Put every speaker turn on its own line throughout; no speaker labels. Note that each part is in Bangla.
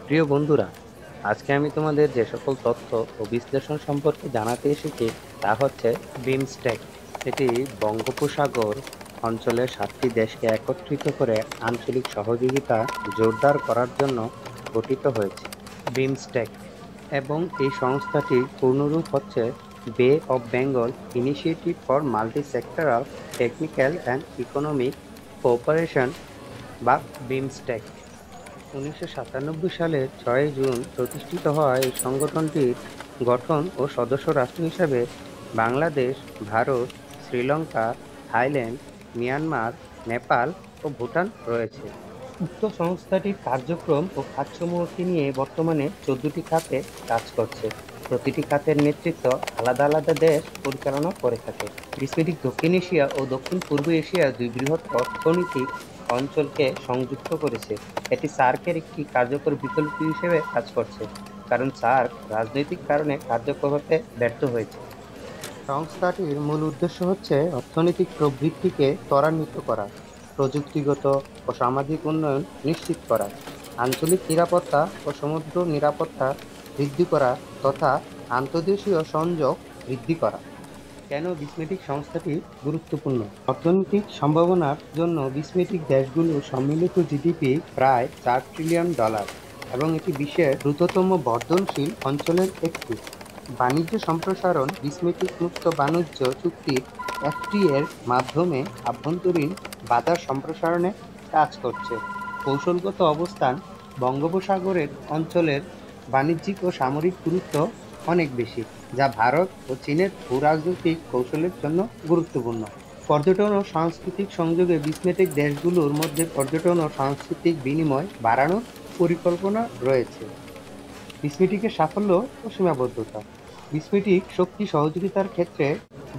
প্রিয় বন্ধুরা, আজকে আমি তোমাদের যে সকল তথ্য ও বিশ্লেষণ সম্পর্কে জানাতে এসেছি তা হচ্ছে বিমস্টেক। এটি বঙ্গোপসাগর অঞ্চলের 7টি দেশকে একত্রিত করে আঞ্চলিক সহযোগিতা জোরদার করার জন্য গঠিত হয়েছে। বিমস্টেক এবং এই সংস্থাটির পূর্ণরূপ হচ্ছে বে of Bengal initiative for multi sectoral technical and economic cooperation বা বিমস্টেক। 1997 সালের 6 জুন প্রতিষ্ঠিত হওয়া এই সংগঠনটির গঠন ও সদস্য রাষ্ট্র হিসেবে বাংলাদেশ, ভারত, শ্রীলঙ্কা, থাইল্যান্ড, মিয়ানমার, নেপাল ও ভুটান রয়েছে। উক্ত সংস্থাটির কার্যক্রম ও খাতসমূহকে নিয়ে বর্তমানে 14টি খাতে কাজ করছে। প্রতিটি খাতের নেতৃত্ব আলাদা আলাদা দেশ পরিচালনা করে থাকে। বিসমিটিক দক্ষিণ এশিয়া ও দক্ষিণ পূর্ব এশিয়ার দুই বৃহৎ অর্থনৈতিক অঞ্চলকে সংযুক্ত করেছে। এটি সার্কের একটি কার্যকর বিকল্প হিসেবে কাজ করছে, কারণ সার্ক রাজনৈতিক কারণে কার্যকর হতে ব্যর্থ হয়েছে। সংস্থাটির মূল উদ্দেশ্য হচ্ছে অর্থনৈতিক প্রবৃদ্ধিকে ত্বরান্বিত করা, প্রযুক্তিগত ও সামাজিক উন্নয়ন নিশ্চিত করা, আঞ্চলিক নিরাপত্তা ও সমুদ্র নিরাপত্তা বৃদ্ধি করা তথা আন্তর্দেশীয় সংযোগ বৃদ্ধি করা। কেন বিসমেটিক সংস্থাটি গুরুত্বপূর্ণ? অর্থনৈতিক সম্ভাবনার জন্য বিসমেটিক দেশগুলোর সম্মিলিত জিডিপি প্রায় $4 ট্রিলিয়ন এবং এটি বিশ্বের দ্রুততম বর্ধনশীল অঞ্চলের একটি। বাণিজ্য সম্প্রসারণ বিসমেটিক মুক্ত বাণিজ্য চুক্তির এর মাধ্যমে আভ্যন্তরীণ বাজার সম্প্রসারণে কাজ করছে। কৌশলগত অবস্থান বঙ্গোপসাগরের অঞ্চলের বাণিজ্যিক ও সামরিক গুরুত্ব অনেক বেশি, যা ভারত ও চীনের ভূ-রাজনৈতিক কৌশলের জন্য গুরুত্বপূর্ণ। পর্যটন ও সাংস্কৃতিক সংযোগে বিসমেটিক দেশগুলোর মধ্যে পর্যটন ও সাংস্কৃতিক বিনিময় বাড়ানোর পরিকল্পনা রয়েছে। বিসমেটিকের সাফল্য ও সীমাবদ্ধতা। বিসমেটিক শক্তি সহযোগিতার ক্ষেত্রে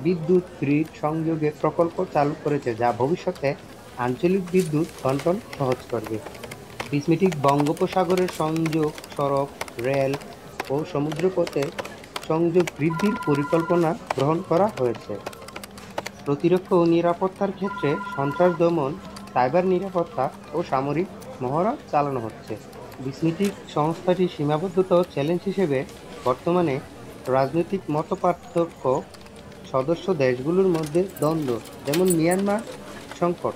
বিদ্যুৎ গ্রিড সংযোগের প্রকল্প চালু করেছে, যা ভবিষ্যতে আঞ্চলিক বিদ্যুৎ বন্টন সহজ করবে। বিসমেটিক বঙ্গোপসাগরের সংযোগ, সড়ক, রেল ও সমুদ্রপথে সংযোগ বৃদ্ধির পরিকল্পনা গ্রহণ করা হয়েছে। প্রতিরক্ষা ও নিরাপত্তার ক্ষেত্রে সন্ত্রাস দমন, সাইবার নিরাপত্তা ও সামরিক মহড়া চালানো হচ্ছে। বিসমেটিক সংস্থাটির সীমাবদ্ধতা ও চ্যালেঞ্জ হিসেবে বর্তমানে রাজনৈতিক মতপার্থক্য, সদস্য দেশগুলোর মধ্যে দ্বন্দ্ব, যেমন মিয়ানমার সংকট,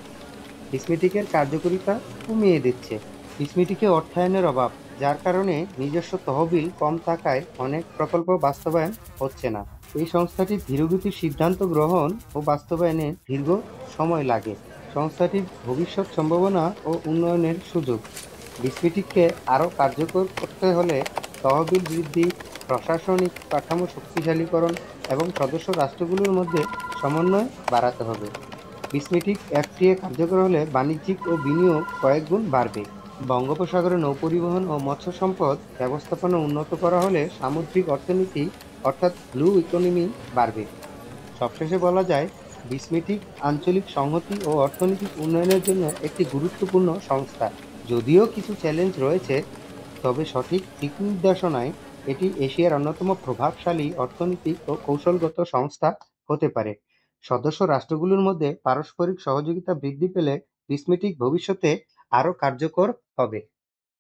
বিসমেটিকের কার্যকারিতা কমিয়ে দিচ্ছে। বিসমেটিকে অর্থায়নের অভাব, যার কারণে নিজস্ব তহবিল কম থাকায় অনেক প্রকল্প বাস্তবায়ন হচ্ছে না। এই সংস্থাটির ধীরগতির সিদ্ধান্ত গ্রহণ ও বাস্তবায়নে দীর্ঘ সময় লাগে। সংস্থাটির ভবিষ্যৎ সম্ভাবনা ও উন্নয়নের সুযোগ। বিসমেটিককে আরও কার্যকর করতে হলে তহবিল বৃদ্ধি, প্রশাসনিক কাঠামো শক্তিশালীকরণ এবং সদস্য রাষ্ট্রগুলোর মধ্যে সমন্বয় বাড়াতে হবে। বিসমেটিক এফটিএ কার্যকর হলে বাণিজ্যিক ও বিনিয়োগ কয়েক গুণ বাড়বে। বঙ্গোপসাগরে নৌপরিবহন ও মৎস্য সম্পদ ব্যবস্থাপনা উন্নত করা হলে সামুদ্রিক অর্থনীতি অর্থাৎ ব্লু ইকোনমি বাড়বে। সবশেষে বলা যায়, বিসমেটিক আঞ্চলিক সংহতি ও অর্থনৈতিক উন্নয়নের জন্য একটি গুরুত্বপূর্ণ সংস্থা। যদিও কিছু চ্যালেঞ্জ রয়েছে, তবে সঠিক দিক নির্দেশনায় এটি এশিয়ার অন্যতম প্রভাবশালী অর্থনৈতিক ও কৌশলগত সংস্থা হতে পারে। সদস্য রাষ্ট্রগুলোর মধ্যে পারস্পরিক সহযোগিতা বৃদ্ধি পেলে বিসমেটিক ভবিষ্যতে আরও কার্যকর হবে।